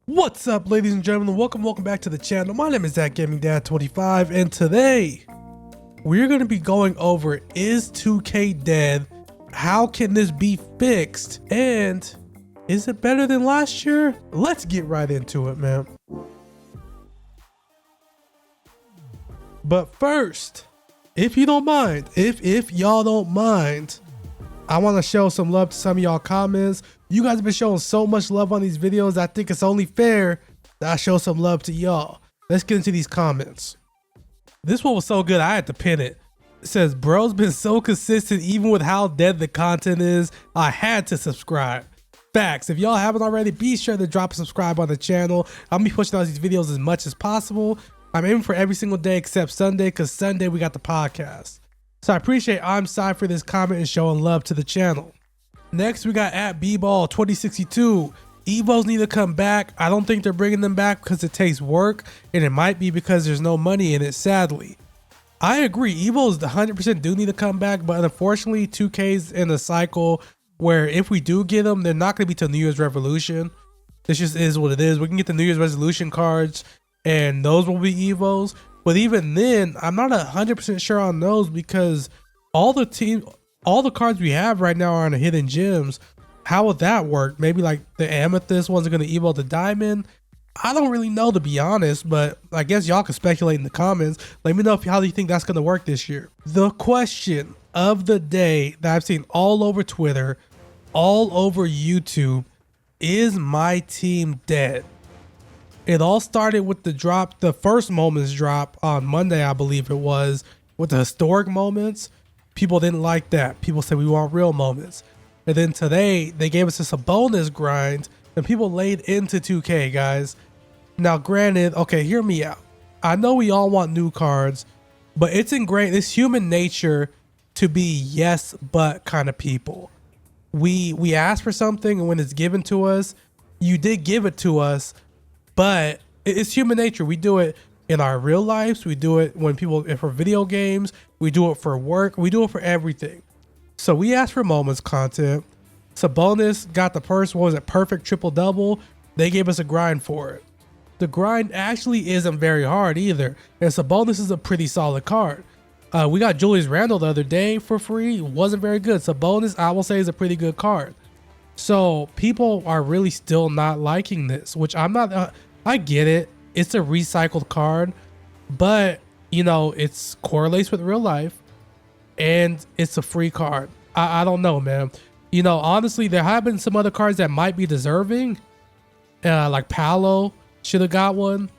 What's up, ladies and gentlemen? Welcome back to the channel. My name is 2K25 and today we're going to be going over, is 2K dead? How can this be fixed? And is it better than last year? Let's get right into it, man. But first, if you don't mind, if y'all don't mind, I want to show some love to some of y'all comments. You guys have been showing so much love on these videos. I think it's only fair that I show some love to y'all. Let's get into these comments. This one was so good, I had to pin it. It says, bro's been so consistent even with how dead the content is. I had to subscribe. Facts. If y'all haven't already, be sure to drop a subscribe on the channel. I'm gonna be pushing out these videos as much as possible. I'm aiming for every single day except Sunday, because Sunday we got the podcast. So I appreciate I'm sorry for this comment and showing love to the channel. Next, we got at bball2062. Evos need to come back. I don't think they're bringing them back because it takes work, and it might be because there's no money in it, sadly. I agree. Evos 100% do need to come back, but unfortunately, 2K's in a cycle where if we do get them, they're not going to be till New Year's Revolution. This just is what it is. We can get the New Year's Resolution cards, and those will be Evos. But even then, I'm not 100% sure on those because all the cards we have right now are on the hidden gems. How would that work? Maybe like the amethyst ones are going to evolve the diamond. I don't really know, to be honest, but I guess y'all can speculate in the comments. Let me know how you think that's going to work this year. The question of the day that I've seen all over Twitter, all over YouTube, is MyTeam dead? It all started with the drop, the first moments drop on Monday, I believe it was, with the historic moments. People didn't like that. People said we want real moments. And then today, they gave us a bonus grind, and people laid into 2K, guys. Now, granted, okay, hear me out. I know we all want new cards, but it's human nature to be yes, but kind of people. We ask for something, and when it's given to us, you did give it to us, but it's human nature. We do it in our real lives. We do it for video games. We do it for work. We do it for everything. So we asked for moments content. Sabonis got the first, what was it, perfect triple double. They gave us a grind for it. The grind actually isn't very hard either. And Sabonis is a pretty solid card. We got Julius Randle the other day for free. It wasn't very good. Sabonis, I will say, is a pretty good card. So people are really still not liking this, which I'm not, I get it. It's a recycled card, but you know, it's correlates with real life and it's a free card. I don't know, man. You know, honestly, there have been some other cards that might be deserving. Like Paolo should have got one,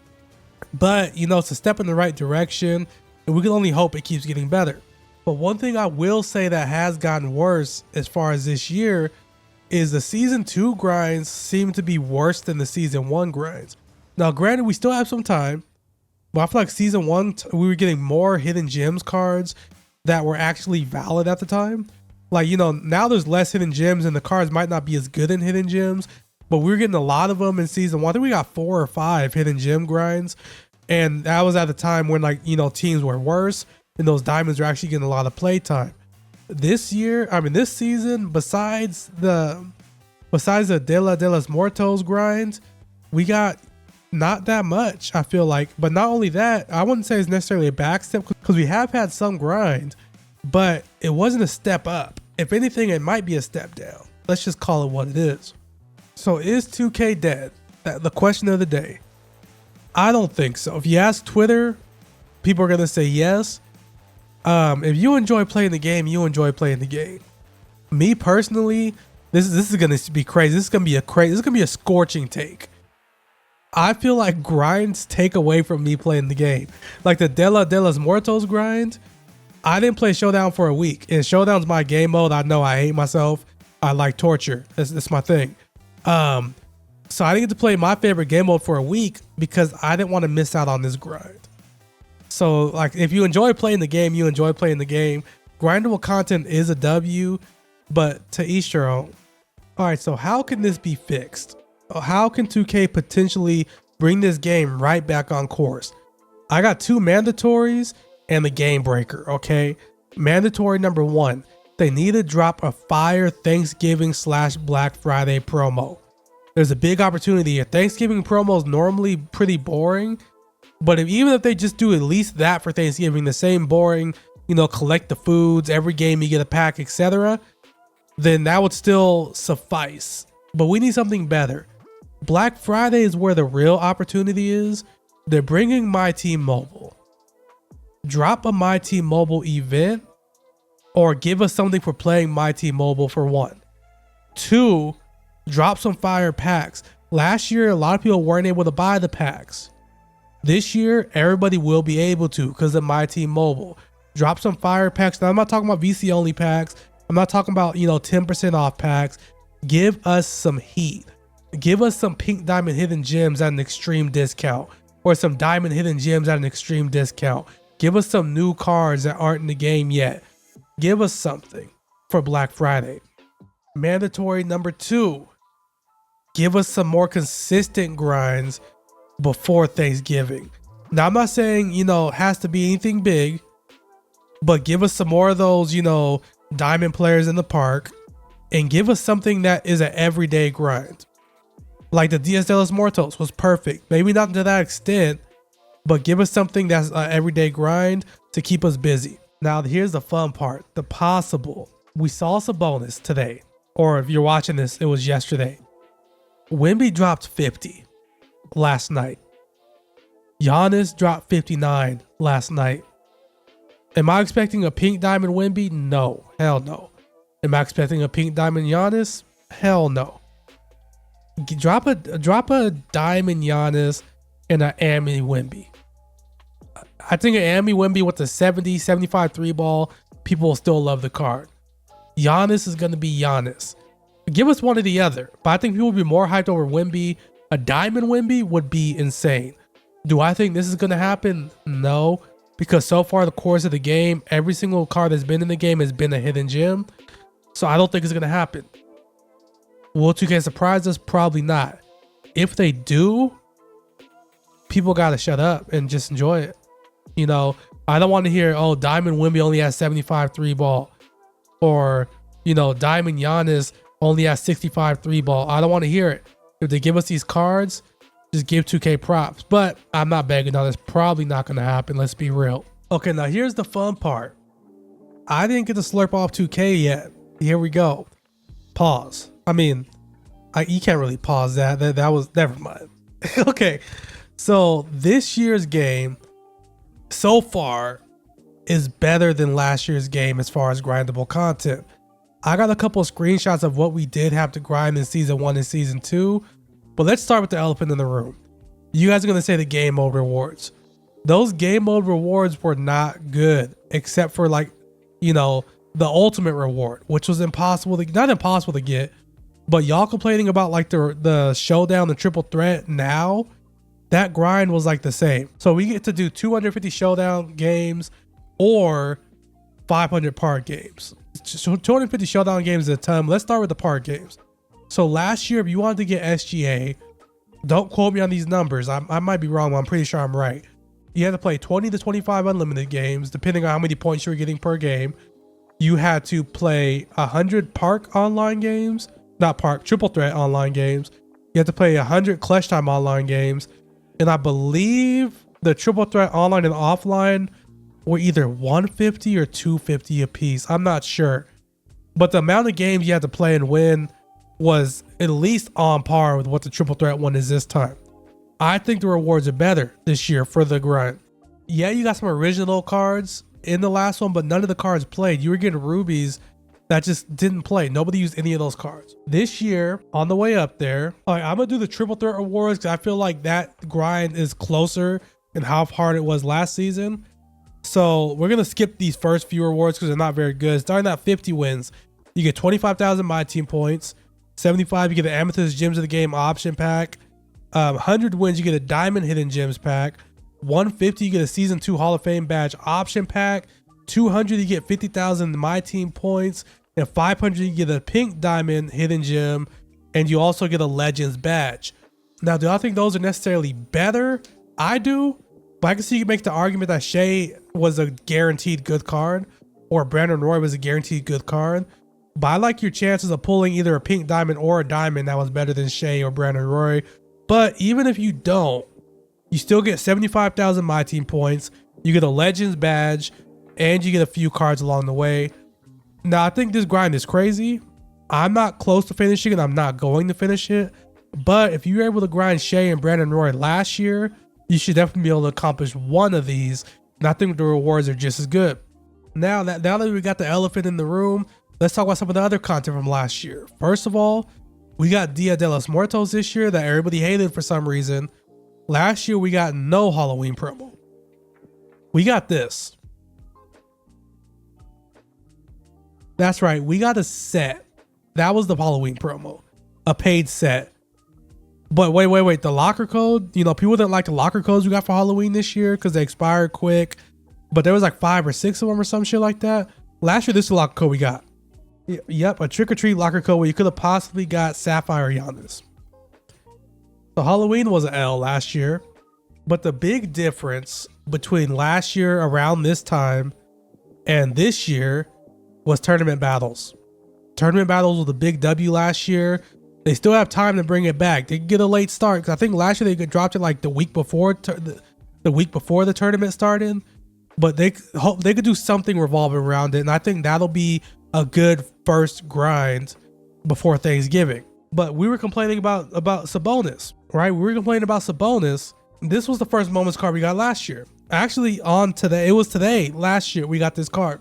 but you know, it's a step in the right direction and we can only hope it keeps getting better. But one thing I will say that has gotten worse as far as this year is the season 2 grinds seem to be worse than the season 1 grinds. Now, granted, we still have some time, but I feel like season 1, we were getting more hidden gems cards that were actually valid at the time. Like, you know, now there's less hidden gems and the cards might not be as good in hidden gems, but we were getting a lot of them in season 1. I think we got 4 or 5 hidden gem grinds. And that was at the time when, like, you know, teams were worse and those diamonds were actually getting a lot of play time. This year, I mean, this season, besides the De los Muertos grind, we got not that much, I feel like. But not only that, I wouldn't say it's necessarily a backstep because we have had some grind, but it wasn't a step up. If anything, it might be a step down. Let's just call it what it is. So is 2K dead? The question of the day. I don't think so. If you ask Twitter, people are going to say yes. If you enjoy playing the game, you enjoy playing the game. Me personally, this is going to be crazy. This is going to be a scorching take. I feel like grinds take away from me playing the game. Like the De los Muertos grind, I didn't play Showdown for a week. And Showdown's my game mode. I know I hate myself. I like torture. That's my thing. So I didn't get to play my favorite game mode for a week because I didn't want to miss out on this grind. So like, if you enjoy playing the game, you enjoy playing the game. Grindable content is a W, but to each their own. All right, so how can this be fixed? How can 2K potentially bring this game right back on course? I got 2 mandatories and the game breaker, okay? Mandatory number 1, they need to drop a fire Thanksgiving / Black Friday promo. There's a big opportunity here. Thanksgiving promos normally pretty boring, but even if they just do at least that for Thanksgiving, the same boring, you know, collect the foods, every game you get a pack, etc., then that would still suffice. But we need something better. Black Friday is where the real opportunity is. They're bringing MyTeam Mobile. Drop a MyTeam Mobile event, or give us something for playing MyTeam Mobile for one. Two, drop some fire packs. Last year, a lot of people weren't able to buy the packs. This year, everybody will be able to because of MyTeam Mobile. Drop some fire packs. Now, I'm not talking about VC only packs. I'm not talking about, you know, 10% off packs. Give us some heat. Give us some pink diamond hidden gems at an extreme discount, or some diamond hidden gems at an extreme discount. Give us some new cards that aren't in the game yet. Give us something for Black Friday. Mandatory number 2. Give us some more consistent grinds before Thanksgiving. Now, I'm not saying, you know, it has to be anything big, but give us some more of those, you know, diamond players in the park, and give us something that is an everyday grind. Like the Dias de los Muertos was perfect. Maybe not to that extent, but give us something that's an everyday grind to keep us busy. Now, here's the fun part, the possible. We saw some bonus today, or if you're watching this, it was yesterday. Wemby dropped 50 last night. Giannis dropped 59 last night. Am I expecting a pink diamond Wemby? No, hell no. Am I expecting a pink diamond Giannis? Hell no. Drop a diamond Giannis and an Amy Wemby. I think an Amy Wemby with the 70, 75 3 ball, people will still love the card. Giannis is going to be Giannis. Give us one or the other, but I think people would be more hyped over Wemby. A diamond Wemby would be insane. Do I think this is going to happen? No, because so far the course of the game, every single card that's been in the game has been a hidden gem. So I don't think it's going to happen. Will 2K surprise us? Probably not. If they do, people got to shut up and just enjoy it. You know, I don't want to hear, oh, Diamond Wemby only has 75 3 ball, or, you know, Diamond Giannis only has 65 3 ball. I don't want to hear it. If they give us these cards, just give 2K props. But I'm not begging on this. Probably not going to happen. Let's be real. Okay, now here's the fun part. I didn't get to slurp off 2K yet. Here we go. Pause. I mean, you can't really pause that. That was, never mind. Okay, so this year's game so far is better than last year's game as far as grindable content. I got a couple of screenshots of what we did have to grind in season 1 and season 2, but let's start with the elephant in the room. You guys are going to say the game mode rewards. Those game mode rewards were not good, except for, like, you know, the ultimate reward, which was impossible to, not impossible to get, but y'all complaining about like the showdown, the triple threat now, that grind was like the same. So we get to do 250 showdown games or 500 park games. So 250 showdown games at a time. Let's start with the park games. So last year, if you wanted to get SGA, don't quote me on these numbers. I might be wrong, but I'm pretty sure I'm right. You had to play 20 to 25 unlimited games, depending on how many points you were getting per game. You had to play 100 park online games, not park, triple threat online games. You had to play 100 clutch time online games. And I believe the triple threat online and offline were either 150 or 250 a piece. I'm not sure. But the amount of games you had to play and win was at least on par with what the triple threat one is this time. I think the rewards are better this year for the grind. Yeah, you got some original cards in the last one, but none of the cards played. You were getting rubies that just didn't play. Nobody used any of those cards. This year, on the way up there, all right, I'm going to do the triple threat rewards because I feel like that grind is closer than how hard it was last season. So we're going to skip these first few rewards because they're not very good. Starting at 50 wins, you get 25,000 MyTeam points. 75, you get the Amethyst Gems of the Game option pack. 100 wins, you get a Diamond Hidden Gems pack. 150, you get a Season 2 Hall of Fame badge option pack. 200, you get 50,000 MyTeam points. And 500, you get a Pink Diamond Hidden Gem. And you also get a Legends badge. Now, do I think those are necessarily better? I do. But I can see you can make the argument that Shea was a guaranteed good card, or Brandon Roy was a guaranteed good card. But I like your chances of pulling either a pink diamond or a diamond that was better than Shea or Brandon Roy. But even if you don't, you still get 75,000 MyTeam points. You get a Legends badge, and you get a few cards along the way. Now, I think this grind is crazy. I'm not close to finishing it. I'm not going to finish it. But if you were able to grind Shea and Brandon Roy last year, you should definitely be able to accomplish one of these. And I think the rewards are just as good. Now that we got the elephant in the room, let's talk about some of the other content from last year. First of all, we got Dia de los Muertos this year that everybody hated for some reason. Last year, we got no Halloween promo. We got this. That's right. We got a set. That was the Halloween promo. A paid set. But wait. The locker code, you know, people didn't like the locker codes we got for Halloween this year because they expired quick. But there was like 5 or 6 of them or some shit like that. Last year, this is the locker code we got. Yep, a trick-or-treat locker code where you could have possibly got Sapphire Giannis. So Halloween was an L last year. But the big difference between last year around this time and this year was tournament battles. Tournament battles was a big W last year. They still have time to bring it back. They can get a late start because I think last year they dropped it like the week before the tournament started. But they could do something revolving around it, and I think that'll be a good first grind before Thanksgiving. But we were complaining about Sabonis, right? We were complaining about Sabonis. This was the first Moments card we got last year. Actually, last year we got this card.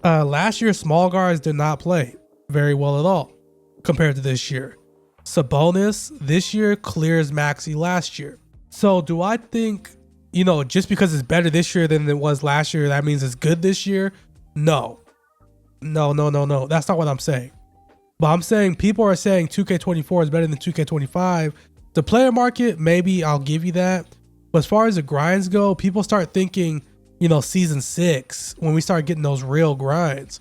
Last year, small guards did not play very well at all compared to this year. Sabonis this year clears Maxey last year. So do I think, you know, just because it's better this year than it was last year, that means it's good this year? No. That's not what I'm saying. But I'm saying people are saying 2K24 is better than 2K25. The player market, maybe I'll give you that. But as far as the grinds go, people start thinking, you know, season 6, when we start getting those real grinds.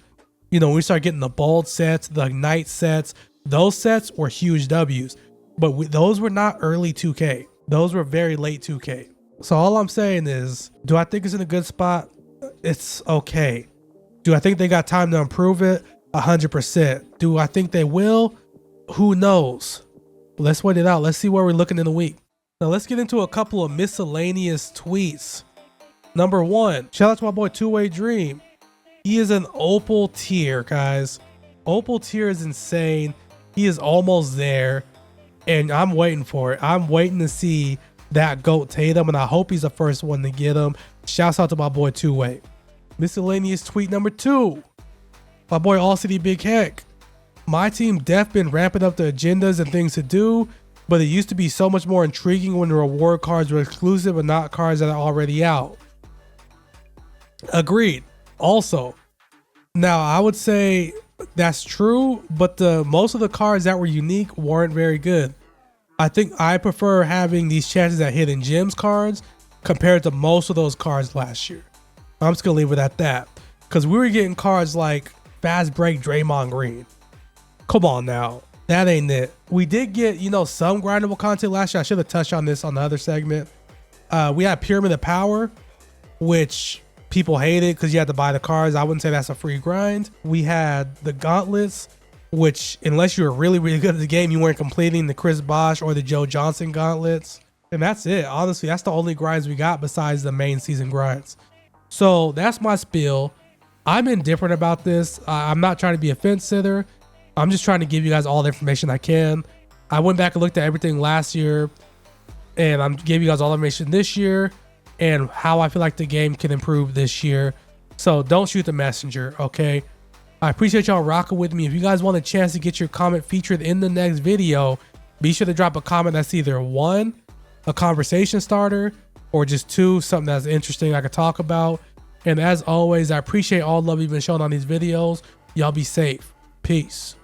You know, when we start getting the bold sets, the Ignite sets, those sets were huge W's. But those were not early 2K. Those were very late 2K. So all I'm saying is, do I think it's in a good spot? It's okay. Do I think they got time to improve it? 100%. Do I think they will? Who knows? Let's wait it out. Let's see where we're looking in the week. Now let's get into a couple of miscellaneous tweets. Number 1, shout out to my boy 2-Way Dream. He is an Opal tier, guys. Opal tier is insane. He is almost there, and I'm waiting for it. I'm waiting to see that GOAT Tatum, and I hope he's the first one to get him. Shouts out to my boy 2-Way. Miscellaneous tweet number 2. My boy All City Big Heck. MyTeam Death been ramping up the agendas and things to do, but it used to be so much more intriguing when the reward cards were exclusive and not cards that are already out. Agreed. Also, now I would say that's true, but most of the cards that were unique weren't very good. I think I prefer having these chances at hidden gems cards compared to most of those cards last year. I'm just gonna leave it at that, because we were getting cards like Fast Break Draymond Green. Come on now, that ain't it. We did get, you know, some grindable content last year. I should have touched on this on the other segment. We had Pyramid of Power, which people hated because you had to buy the cards. I wouldn't say that's a free grind. We had the Gauntlets, which unless you were really, really good at the game, you weren't completing the Chris Bosh or the Joe Johnson Gauntlets. And that's it. Honestly, that's the only grinds we got besides the main season grinds. So that's my spiel. I'm indifferent about this. I'm not trying to be a fence sitter. I'm just trying to give you guys all the information I can. I went back and looked at everything last year, and I'm giving you guys all the information this year and how I feel like the game can improve this year. So don't shoot the messenger, okay? I appreciate y'all rocking with me. If you guys want a chance to get your comment featured in the next video, be sure to drop a comment that's either 1, a conversation starter, or just 2, something that's interesting I could talk about. And as always, I appreciate all the love you've been showing on these videos. Y'all be safe. Peace.